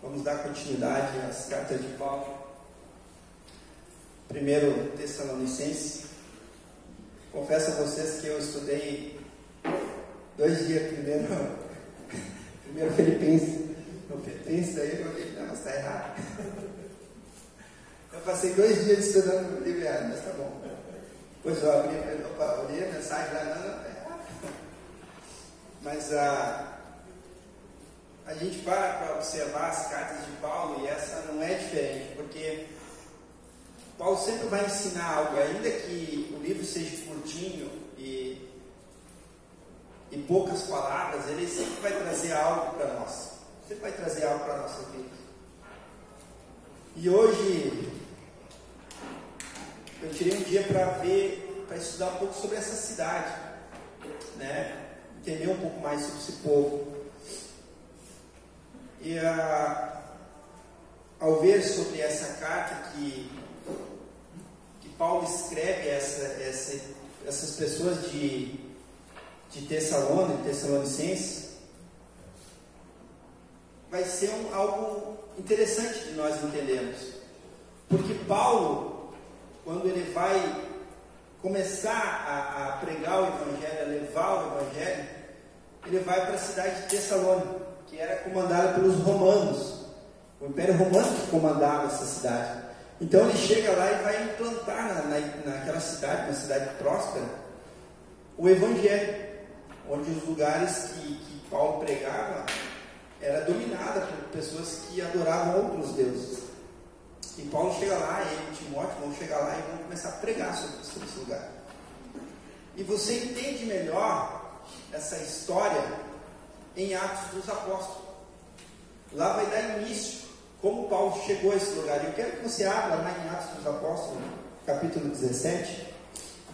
Vamos dar continuidade às cartas de Paulo. Primeiro Tessalonicenses. Confesso a vocês que eu estudei 2 dias primeiro Filipenses. No Filipenses, aí eu falei, não, mas está errado. Eu passei 2 dias estudando o livro, mas tá bom. Depois eu olhei a mensagem lá, não, está errado. Mas a gente para observar as cartas de Paulo, e essa não é diferente, porque Paulo sempre vai ensinar algo, ainda que o livro seja curtinho e poucas palavras, ele sempre vai trazer algo para nós, sempre vai trazer algo para a nossa vida. E hoje eu tirei um dia para estudar um pouco sobre essa cidade, né? Entender um pouco mais sobre esse povo. E ao ver sobre essa carta que Paulo escreve essas pessoas de Tessalonicenses, vai ser algo interessante de nós entendermos. Porque Paulo, quando ele vai começar a pregar o Evangelho, a levar o Evangelho, ele vai para a cidade de Tessalônica, que era comandada pelos romanos. O Império Romano que comandava essa cidade. Então ele chega lá e vai implantar naquela cidade, uma cidade próspera, o Evangelho, onde os lugares que Paulo pregava era dominada por pessoas que adoravam outros deuses. E Paulo chega lá, ele e Timóteo vão chegar lá e vão começar a pregar sobre esse lugar. E você entende melhor essa história em Atos dos Apóstolos. Lá vai dar início como Paulo chegou a esse lugar. Eu quero que você abra lá em Atos dos Apóstolos, capítulo 17.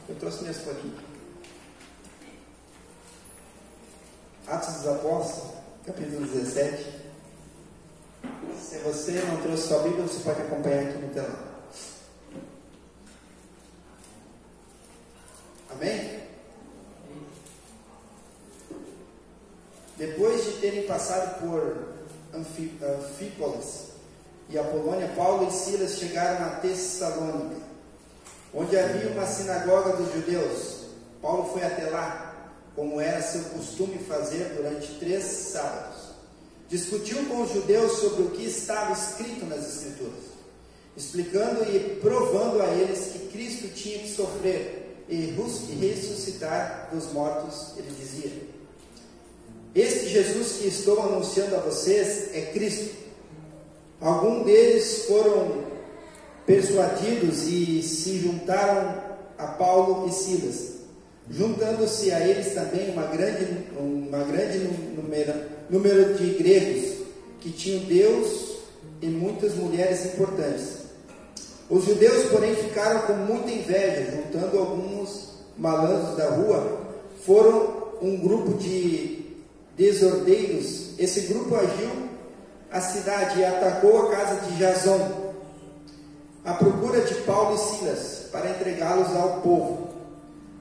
Eu trouxe minhas folhinhas. Atos dos Apóstolos, capítulo 17. Se você não trouxe sua Bíblia, você pode acompanhar aqui no telão. Amém? Depois de terem passado por Anfípolis e Apolônia, Paulo e Silas chegaram a Tessalônica, onde havia uma sinagoga dos judeus. Paulo foi até lá, como era seu costume fazer durante 3 sábados. Discutiu com os judeus sobre o que estava escrito nas Escrituras, explicando e provando a eles que Cristo tinha que sofrer e ressuscitar dos mortos. Ele dizia: este Jesus que estou anunciando a vocês é Cristo. Alguns deles foram persuadidos e se juntaram a Paulo e Silas, juntando-se a eles também uma grande número de gregos que tinham Deus e muitas mulheres importantes. Os judeus, porém, ficaram com muita inveja, juntando alguns malandros da rua. Foram um grupo de desordeiros. Esse grupo agiu a cidade e atacou a casa de Jason, à procura de Paulo e Silas, para entregá-los ao povo.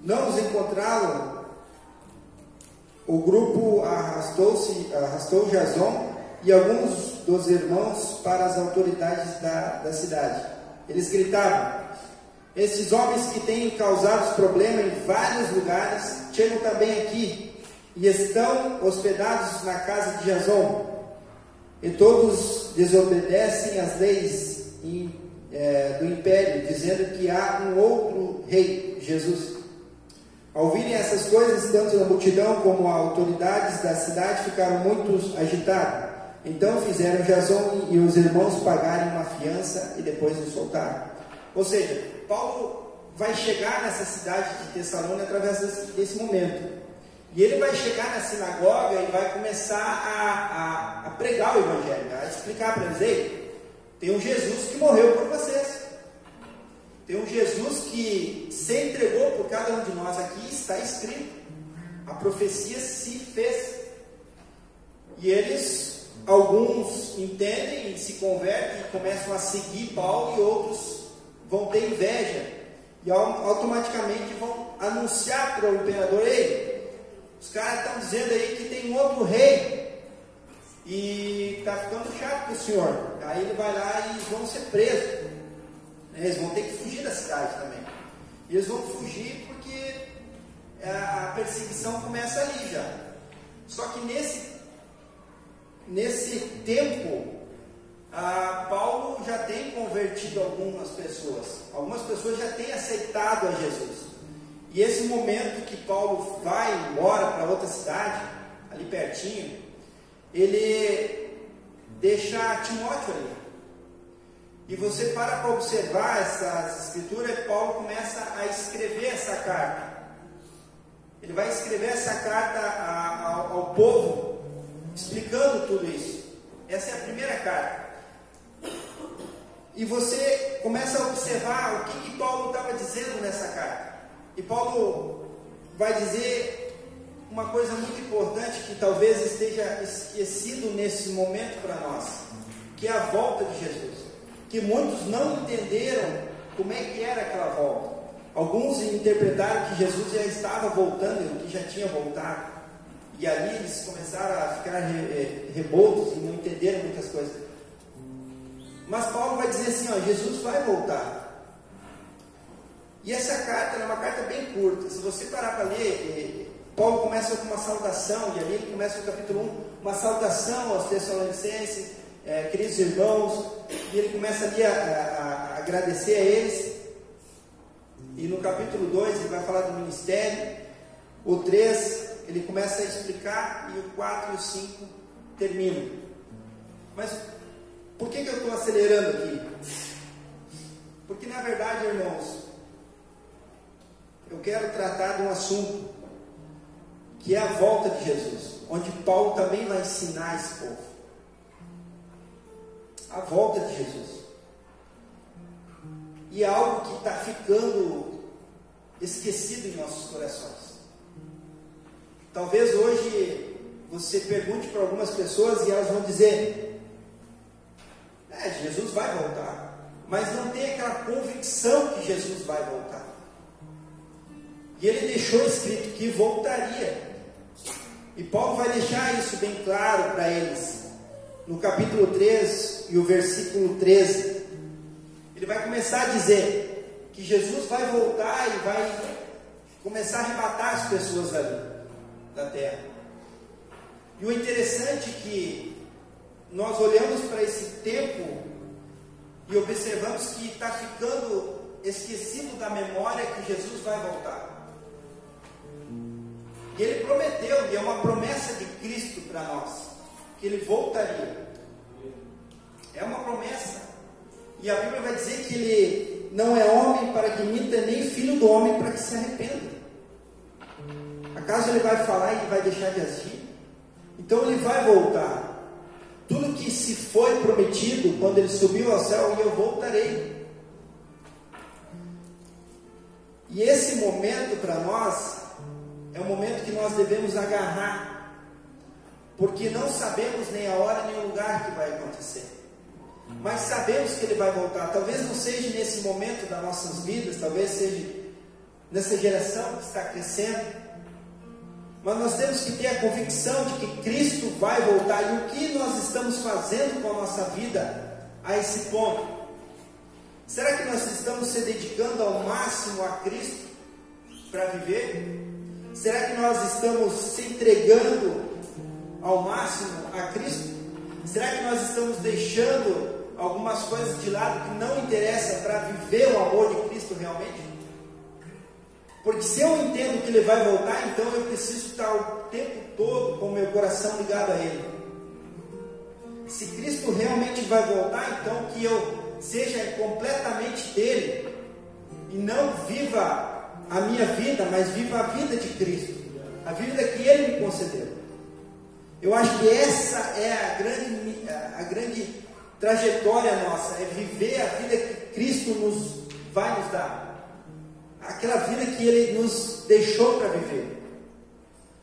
Não os encontraram. O grupo arrastou Jason e alguns dos irmãos para as autoridades da cidade. Eles gritavam: esses homens que têm causado problema em vários lugares chegam também aqui e estão hospedados na casa de Jason. E todos desobedecem às leis do império, dizendo que há um outro rei, Jesus. Ao ouvirem essas coisas, tanto a multidão como as autoridades da cidade ficaram muito agitados. Então fizeram Jason e os irmãos pagarem uma fiança e depois os soltaram. Ou seja, Paulo vai chegar nessa cidade de Tessalônica através desse momento. E ele vai chegar na sinagoga e vai começar a pregar o Evangelho, a explicar para eles: ei, tem um Jesus que morreu por vocês. Tem um Jesus que se entregou por cada um de nós aqui, está escrito. A profecia se fez. E eles, alguns entendem e se convertem e começam a seguir Paulo, e outros vão ter inveja e automaticamente vão anunciar para o imperador: ei, os caras estão dizendo aí que tem um outro rei e está ficando chato para o senhor. Aí ele vai lá e vão ser presos. Eles vão ter que fugir da cidade também. E eles vão fugir porque a perseguição começa ali já. Só que nesse tempo, Paulo já tem convertido algumas pessoas. Algumas pessoas já têm aceitado a Jesus. E esse momento que Paulo vai embora para outra cidade, ali pertinho, ele deixa Timóteo ali. E você para observar essa escritura, Paulo começa a escrever essa carta. Ele vai escrever essa carta ao povo, explicando tudo isso. Essa é a primeira carta. E você começa a observar o que Paulo estava dizendo nessa carta. E Paulo vai dizer uma coisa muito importante que talvez esteja esquecido nesse momento para nós, que é a volta de Jesus. Que muitos não entenderam como é que era aquela volta. Alguns interpretaram que Jesus já estava voltando, que já tinha voltado. E ali eles começaram a ficar revoltos e não entenderam muitas coisas. Mas Paulo vai dizer assim, Jesus vai voltar. E essa carta é uma carta bem curta. Se você parar para ler, Paulo começa com uma saudação, e ali ele começa no capítulo 1, uma saudação aos Tessalonicenses, queridos irmãos, e ele começa ali a agradecer a eles. E no capítulo 2 ele vai falar do ministério. O 3 ele começa a explicar, e o 4 e o 5 terminam. Mas por que eu estou acelerando aqui? Porque na verdade, irmãos, eu quero tratar de um assunto que é a volta de Jesus, onde Paulo também vai ensinar esse povo. A volta de Jesus. E é algo que está ficando esquecido em nossos corações. Talvez hoje você pergunte para algumas pessoas e elas vão dizer: Jesus vai voltar, mas não tem aquela convicção que Jesus vai voltar. E ele deixou escrito que voltaria. E Paulo vai deixar isso bem claro para eles. No capítulo 3 e o versículo 13. Ele vai começar a dizer que Jesus vai voltar e vai começar a arrebatar as pessoas ali da terra. E o interessante é que nós olhamos para esse tempo e observamos que está ficando esquecido da memória que Jesus vai voltar. E ele prometeu, e é uma promessa de Cristo para nós, que ele voltaria. É uma promessa. E a Bíblia vai dizer que ele não é homem para que minta, nem filho do homem para que se arrependa. Acaso ele vai falar e vai deixar de agir? Então ele vai voltar. Tudo que se foi prometido quando ele subiu ao céu, e eu voltarei. E esse momento para nós é um momento que nós devemos agarrar, porque não sabemos nem a hora nem o lugar que vai acontecer, mas sabemos que ele vai voltar. Talvez não seja nesse momento das nossas vidas, talvez seja nessa geração que está crescendo, mas nós temos que ter a convicção de que Cristo vai voltar. E o que nós estamos fazendo com a nossa vida a esse ponto? Será que nós estamos se dedicando ao máximo a Cristo para viver? Será que nós estamos se entregando ao máximo a Cristo? Será que nós estamos deixando algumas coisas de lado que não interessam para viver o amor de Cristo realmente? Porque se eu entendo que Ele vai voltar, então eu preciso estar o tempo todo com o meu coração ligado a Ele. Se Cristo realmente vai voltar, então que eu seja completamente dele e não viva a minha vida, mas viva a vida de Cristo, a vida que Ele me concedeu. Eu acho que essa é a grande trajetória nossa, é viver a vida que Cristo vai nos dar, aquela vida que Ele nos deixou para viver.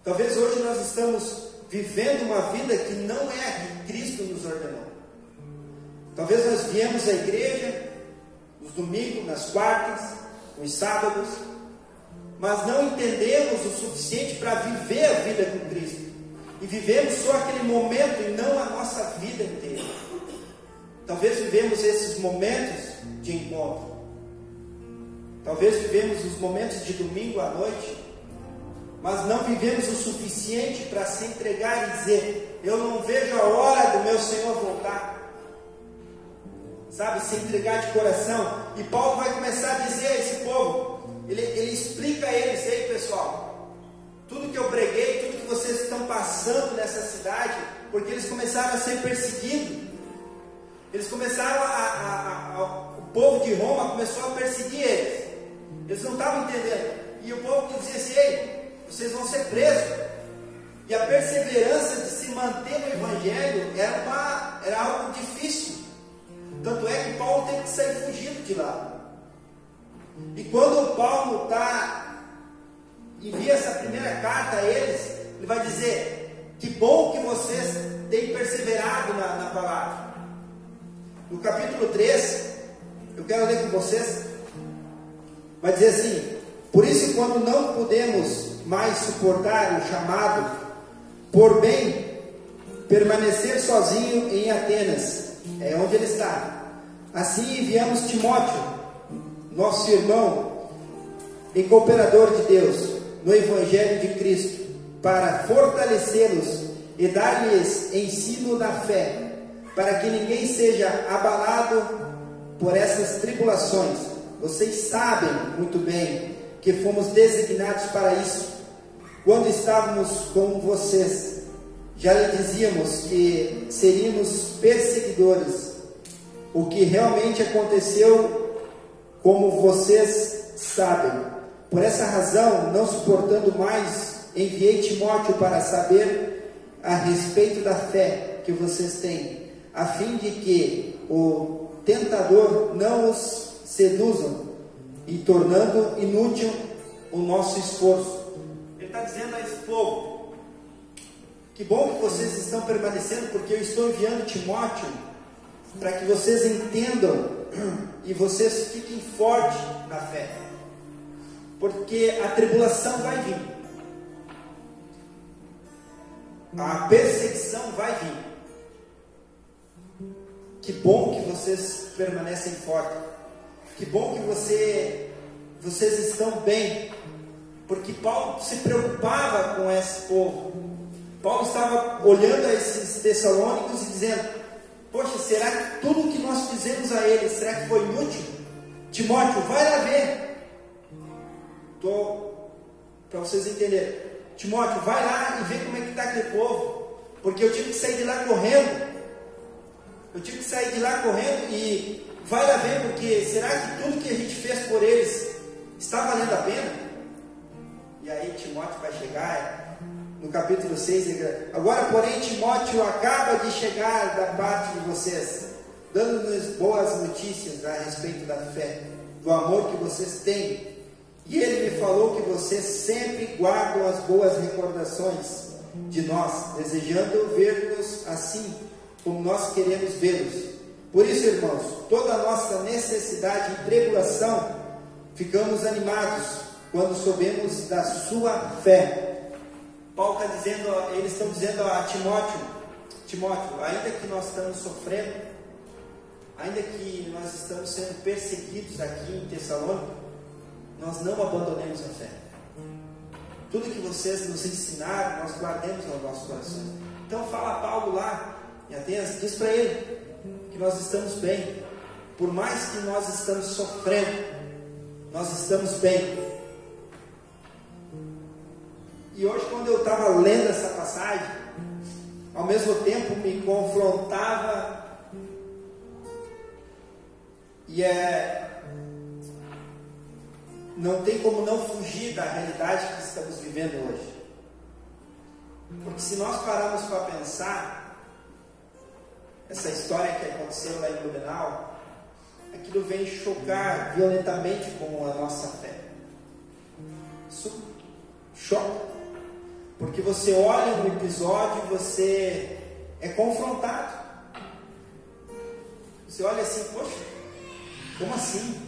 Talvez hoje nós estamos vivendo uma vida que não é a que Cristo nos ordenou. Talvez nós viemos à igreja nos domingos, nas quartas, nos sábados, mas não entendemos o suficiente para viver a vida com Cristo. e vivemos só aquele momento e não a nossa vida inteira. Talvez vivemos esses momentos de encontro, talvez vivemos os momentos de domingo à noite, mas não vivemos o suficiente para se entregar e dizer: eu não vejo a hora do meu Senhor voltar. Sabe, se entregar de coração. E Paulo vai começar a dizer a esse povo, ele explica a eles: ei pessoal, tudo que eu preguei, tudo que vocês estão passando nessa cidade, porque eles começaram a ser perseguidos, eles começaram o povo de Roma começou a perseguir eles não estavam entendendo, e o povo dizia assim: ei, vocês vão ser presos. E a perseverança de se manter no Evangelho era algo difícil. Tanto é que Paulo teve que sair fugido de lá. E quando Paulo envia essa primeira carta a eles, ele vai dizer: que bom que vocês têm perseverado na palavra. No capítulo 3, eu quero ler com vocês, vai dizer assim: por isso, quando não podemos mais suportar o chamado, por bem permanecer sozinho em Atenas, é onde ele está. Assim enviamos Timóteo, nosso irmão e cooperador de Deus no Evangelho de Cristo, para fortalecê-los e dar-lhes ensino na fé, para que ninguém seja abalado por essas tribulações. Vocês sabem muito bem que fomos designados para isso. Quando estávamos com vocês, já lhe dizíamos que seríamos perseguidores. O que realmente aconteceu, como vocês sabem. Por essa razão, não suportando mais, enviei Timóteo para saber a respeito da fé que vocês têm, a fim de que o tentador não os seduza, e tornando inútil o nosso esforço. Ele está dizendo a esse povo: que bom que vocês estão permanecendo, porque eu estou enviando Timóteo para que vocês entendam e vocês fiquem fortes na fé, porque a tribulação vai vir, a perseguição vai vir. Que bom que vocês permanecem fortes, que bom que vocês estão bem, porque Paulo se preocupava com esse povo. Paulo estava olhando a esses tessalônicos e dizendo: poxa, será que tudo que nós fizemos a eles, será que foi inútil? Timóteo, vai lá ver. Para vocês entenderem, Timóteo, vai lá e vê como é que está aquele povo, porque eu tive que sair de lá correndo. E vai lá ver, porque será que tudo que a gente fez por eles está valendo a pena? E aí Timóteo vai chegar no capítulo 6, agora porém Timóteo acaba de chegar da parte de vocês, dando-nos boas notícias a respeito da fé, do amor que vocês têm, e ele me falou que vocês sempre guardam as boas recordações de nós, desejando ver-nos assim como nós queremos vê-los. Por isso, irmãos, toda a nossa necessidade e tribulação, ficamos animados quando soubemos da sua fé. Paulo está dizendo, eles estão dizendo a Timóteo, ainda que nós estamos sofrendo, ainda que nós estamos sendo perseguidos aqui em Tessalônica, nós não abandonemos a fé. Tudo que vocês nos ensinaram, nós guardemos no nosso coração. Então fala Paulo lá em Atenas, diz para ele que nós estamos bem, por mais que nós estamos sofrendo, nós estamos bem. E hoje, quando eu estava lendo essa passagem, ao mesmo tempo me confrontava, e não tem como não fugir da realidade que estamos vivendo hoje. Porque se nós pararmos para pensar, essa história que aconteceu lá em Blumenau, aquilo vem chocar violentamente com a nossa fé. Isso choca, porque você olha um episódio e você é confrontado. Você olha assim, poxa, como assim?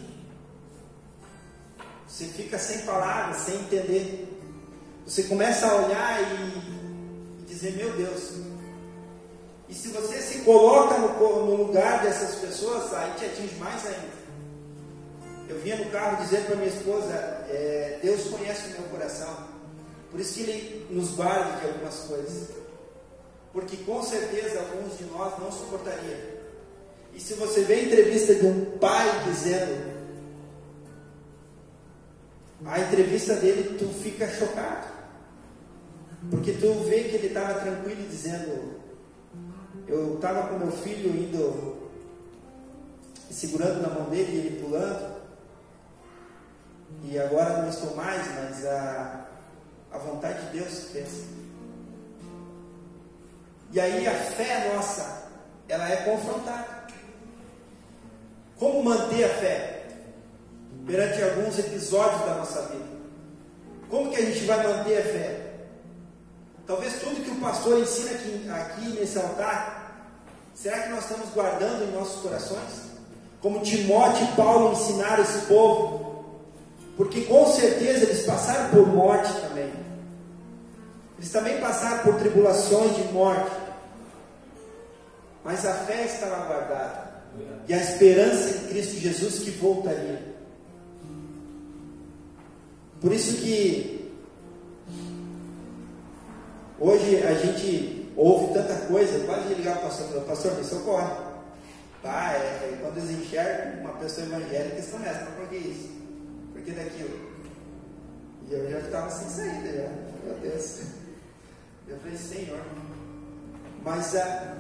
Você fica sem palavras, sem entender. Você começa a olhar e dizer: meu Deus. E se você se coloca no lugar dessas pessoas, aí te atinge mais ainda. Eu vinha no carro dizer para minha esposa: Deus conhece o meu coração, por isso que Ele nos guarda de algumas coisas, porque com certeza alguns de nós não suportaria. E se você vê a entrevista de um pai dizendo, a entrevista dele, tu fica chocado, porque tu vê que ele estava tranquilo dizendo: eu estava com meu filho indo, segurando na mão dele e ele pulando, e agora não estou mais, mas a vontade de Deus fez. E aí a fé nossa, ela é confrontada. Como manter a fé perante alguns episódios da nossa vida? Como que a gente vai manter a fé? Talvez tudo que o pastor ensina aqui nesse altar, será que nós estamos guardando em nossos corações? Como Timóteo e Paulo ensinaram esse povo? Porque com certeza eles passaram por morte também. Eles também passaram por tribulações de morte. Mas a fé estava guardada. E a esperança em Cristo Jesus que voltaria. Por isso que hoje a gente ouve tanta coisa. Eu quase ligar para o pastor e falar: pastor, me socorre. Quando eles enxergam uma pessoa evangélica, eles começam: por que isso? Por que daquilo? E eu já ficava sem saída, já. Meu Deus. Eu falei: Senhor. Mas é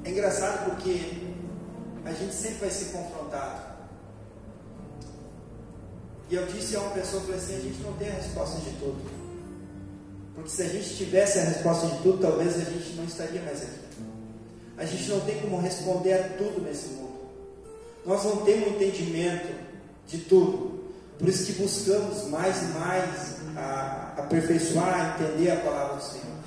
engraçado porque a gente sempre vai ser confrontado. E eu disse a uma pessoa, falei assim: a gente não tem a resposta de tudo. Porque se a gente tivesse a resposta de tudo, talvez a gente não estaria mais aqui. A gente não tem como responder a tudo nesse mundo. Nós não temos entendimento de tudo. Por isso que buscamos mais e mais aperfeiçoar, entender a palavra do Senhor.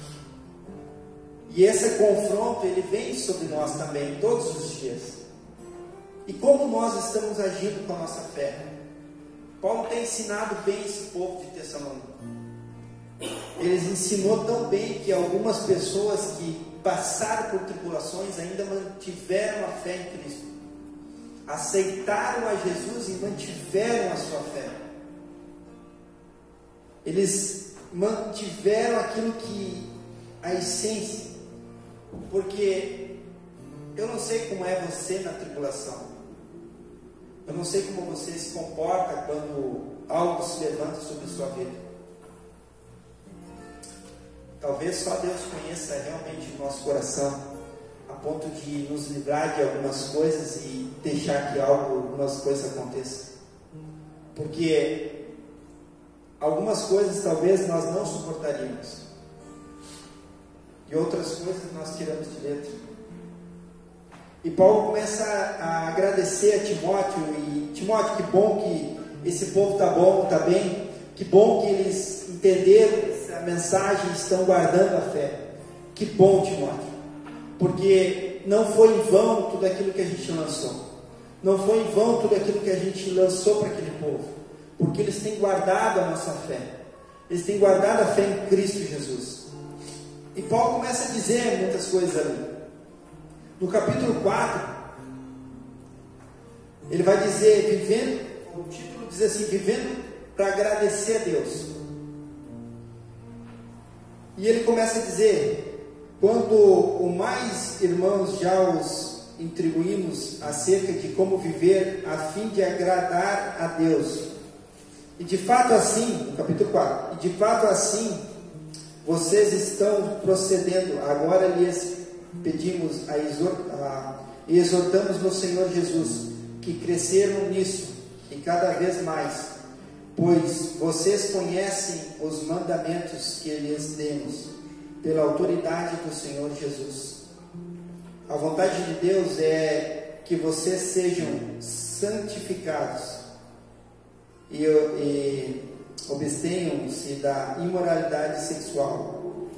E esse confronto, ele vem sobre nós também, todos os dias. E como nós estamos agindo com a nossa fé? Paulo tem ensinado bem esse povo de Tessalônica. Ele ensinou tão bem que algumas pessoas que passaram por tribulações ainda mantiveram a fé em Cristo. Aceitaram a Jesus e mantiveram a sua fé. Eles mantiveram aquilo que a essência. Porque eu não sei como é você na tribulação. Eu não sei como você se comporta quando algo se levanta sobre a sua vida. Talvez só Deus conheça realmente o nosso coração, a ponto de nos livrar de algumas coisas e deixar que algumas coisas aconteçam. Porque algumas coisas talvez nós não suportaríamos, e outras coisas nós tiramos de letra. E Paulo começa a agradecer a Timóteo. E Timóteo, que bom que esse povo está bom, está bem. Que bom que eles entenderam essa mensagem e estão guardando a fé. Que bom, Timóteo. Porque não foi em vão tudo aquilo que a gente lançou. Não foi em vão tudo aquilo que a gente lançou para aquele povo. Porque eles têm guardado a nossa fé. Eles têm guardado a fé em Cristo Jesus. E Paulo começa a dizer muitas coisas ali. No capítulo 4, ele vai dizer, o título diz assim: vivendo para agradecer a Deus. E ele começa a dizer: quando o mais, irmãos, já os instruímos acerca de como viver a fim de agradar a Deus. E de fato assim, no capítulo 4, e de fato assim, vocês estão procedendo. Agora lhes pedimos e exortamos no Senhor Jesus que cresceram nisso e cada vez mais, pois vocês conhecem os mandamentos que lhes demos pela autoridade do Senhor Jesus. A vontade de Deus é que vocês sejam santificados e abstenham-se da imoralidade sexual.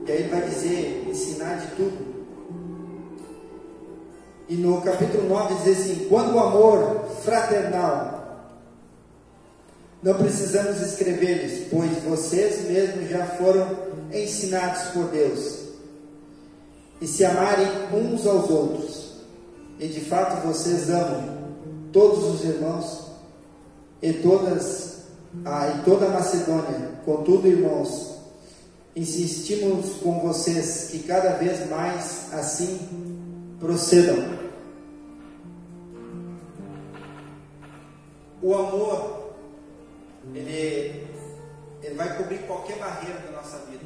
E aí ele vai dizer, ensinar de tudo. E no capítulo 9 diz assim: quando o amor fraternal, não precisamos escrever-lhes, pois vocês mesmos já foram ensinados por Deus. e se amarem uns aos outros. E de fato vocês amam todos os irmãos e toda a Macedônia. Contudo, irmãos, insistimos com vocês que cada vez mais assim procedam. O amor, ele vai cobrir qualquer barreira da nossa vida.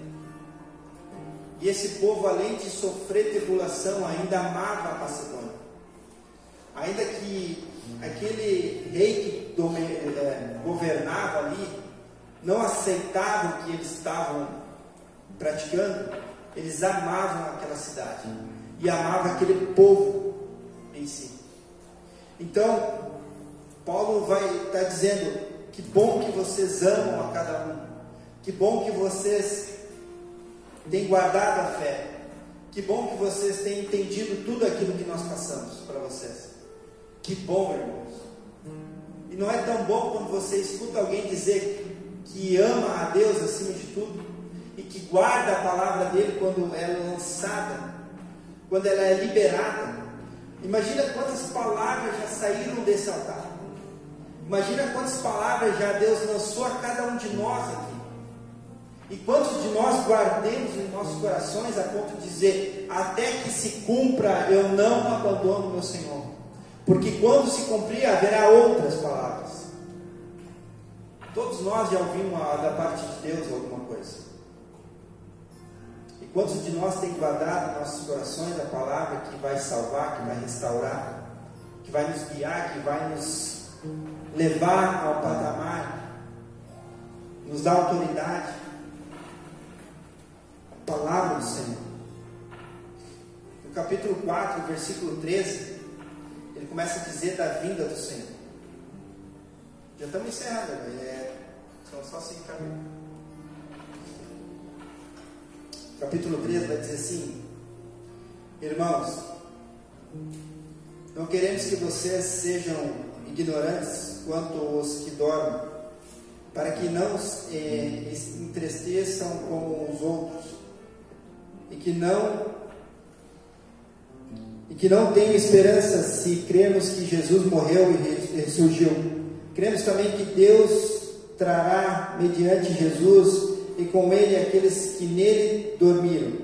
E esse povo, além de sofrer tribulação, ainda amava a Macedônia. Ainda que aquele rei que governava ali não aceitava o que eles estavam praticando, eles amavam aquela cidade e amavam aquele povo em si. Então, Paulo vai estar dizendo: que bom que vocês amam a cada um, que bom que vocês têm guardado a fé, que bom que vocês têm entendido tudo aquilo que nós passamos para vocês. Que bom, irmãos. E não é tão bom quando você escuta alguém dizer que ama a Deus acima de tudo e que guarda a palavra dele quando ela é lançada, quando ela é liberada. Imagina quantas palavras já saíram desse altar. Imagina quantas palavras já Deus lançou a cada um de nós aqui. E quantos de nós guardemos em nossos corações a ponto de dizer: até que se cumpra, eu não abandono meu Senhor. Porque quando se cumprir, haverá outras palavras. Todos nós já ouvimos da parte de Deus alguma coisa. E quantos de nós tem guardado em nossos corações a palavra que vai salvar, que vai restaurar, que vai nos guiar, que vai nos levar ao patamar, nos dar autoridade? A palavra do Senhor. No capítulo 4, versículo 13, ele começa a dizer da vinda do Senhor. Já estamos encerrando, são só 5 capítulos. Capítulo 13 vai dizer assim: irmãos, não queremos que vocês sejam ignorantes quanto os que dormem, para que não entristeçam com os outros, e que não tenham esperança se cremos que Jesus morreu e ressurgiu. Cremos também que Deus trará mediante Jesus e com ele aqueles que nele dormiram.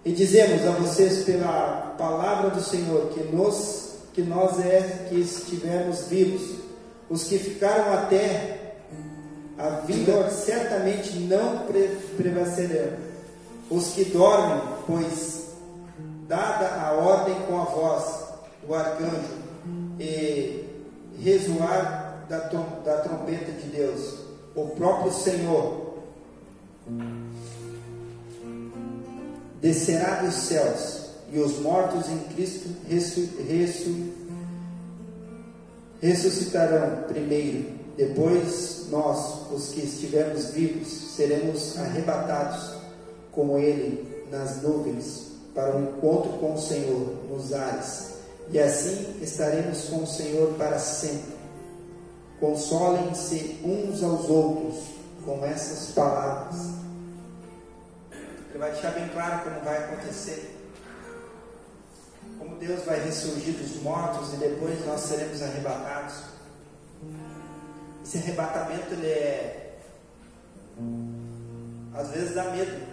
E dizemos a vocês pela palavra do Senhor que nós que estivermos vivos, os que ficaram até a vida certamente não prevalecerão. Os que dormem, pois dada a ordem com a voz do arcanjo e ressoar da trombeta de Deus, o próprio Senhor descerá dos céus, e os mortos em Cristo ressuscitarão primeiro. Depois nós, os que estivermos vivos, seremos arrebatados com Ele nas nuvens para o encontro com o Senhor nos ares, e assim estaremos com o Senhor para sempre. Consolem-se uns aos outros com essas palavras. Ele vai deixar bem claro como vai acontecer, como Deus vai ressurgir dos mortos e depois nós seremos arrebatados. Esse arrebatamento, ele às vezes dá medo,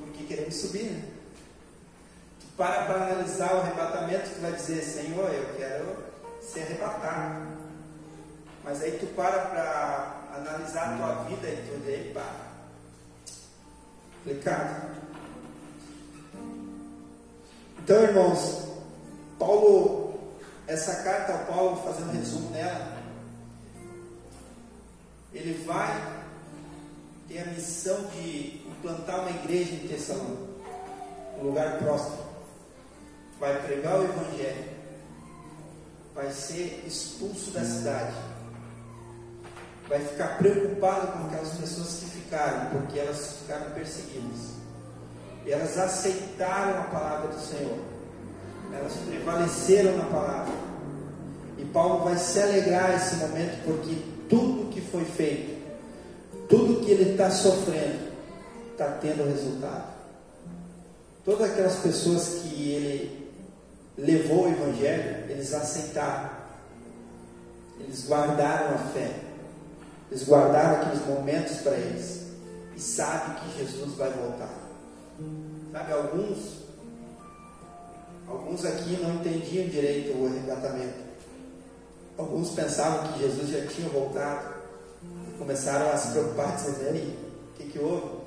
porque queremos subir, né? Tu para analisar o arrebatamento, tu vai dizer: Senhor, eu quero ser arrebatado. Mas aí tu para analisar a tua vida e tudo, e aí para. Complicado. Então, irmãos, Paulo, essa carta ao Paulo, fazendo um resumo nela, ele vai ter a missão de implantar uma igreja em Tessalônica, um lugar próximo. Vai pregar o Evangelho, vai ser expulso da cidade, vai ficar preocupado com aquelas pessoas que ficaram, porque elas ficaram perseguidas, e elas aceitaram a palavra do Senhor, elas prevaleceram na palavra. E Paulo vai se alegrar nesse momento, porque tudo que foi feito, tudo que ele está sofrendo, está tendo resultado. todas aquelas pessoas que ele levou o Evangelho, eles aceitaram, eles guardaram a fé, eles guardaram aqueles momentos para eles, e sabem que Jesus vai voltar. Sabe, alguns aqui não entendiam direito o arrebatamento. Alguns pensavam que Jesus já tinha voltado e começaram a se preocupar, dizendo: aí, o que houve?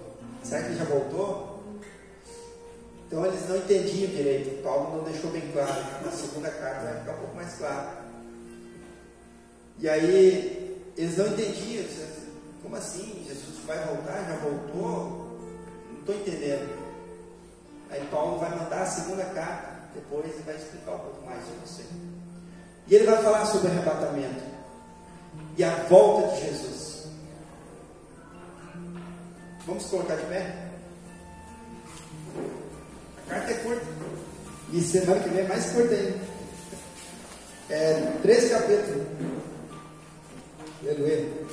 Será que ele já voltou? Então eles não entendiam direito. Paulo não deixou bem claro. Na segunda carta vai ficar um pouco mais claro. E aí eles não entendiam. Como assim? Jesus vai voltar? Já voltou? Não estou entendendo. Aí Paulo vai mandar a segunda carta depois e vai explicar um pouco mais para você. E ele vai falar sobre o arrebatamento e a volta de Jesus. Vamos colocar de pé? A carta é curta. E semana que vem é mais curta ainda. 13 capítulos. Aleluia.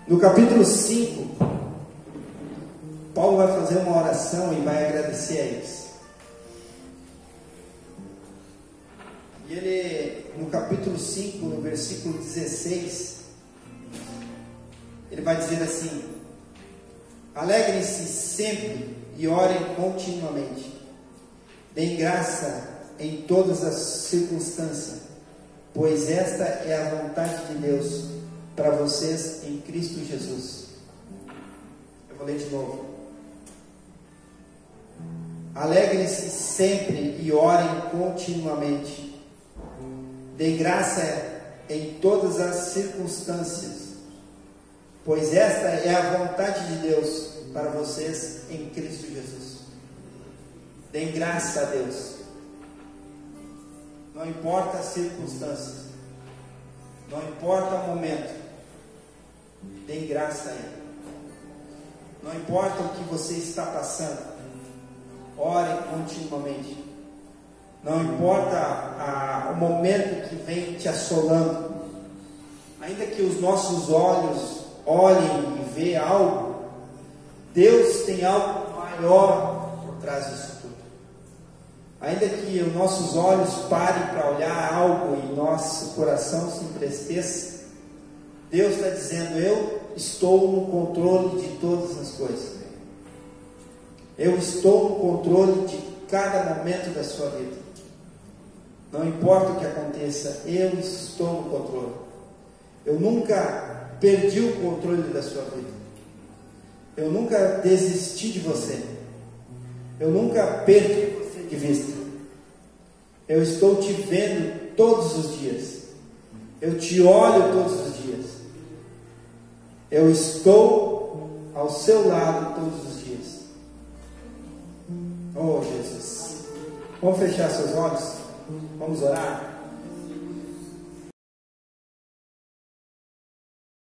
No capítulo 5, Paulo vai fazer uma oração e vai agradecer a eles. E ele, no capítulo 5, no versículo 16, ele vai dizer assim: alegrem-se sempre e orem continuamente. Deem graça em todas as circunstâncias, pois esta é a vontade de Deus para vocês em Cristo Jesus. Eu vou ler de novo. Alegrem-se sempre e orem continuamente. Deem graça em todas as circunstâncias, pois esta é a vontade de Deus para vocês em Cristo Jesus. Deem graça a Deus. Não importa as circunstâncias, não importa o momento, deem graça a Ele. Não importa o que você está passando, ore continuamente. Não importa o momento que vem te assolando, ainda que os nossos olhos olhem e vejam algo, Deus tem algo maior por trás disso tudo. Ainda que os nossos olhos parem para olhar algo e nosso coração se entristeça, Deus está dizendo: eu estou no controle de todas as coisas. Eu estou no controle de cada momento da sua vida. Não importa o que aconteça, eu estou no controle. Eu nunca perdi o controle da sua vida. Eu nunca desisti de você. Eu nunca perdi você de vista. Eu estou te vendo todos os dias. Eu te olho todos os dias. Eu estou ao seu lado todos os dias. Oh, Jesus. Vamos fechar seus olhos? Vamos orar?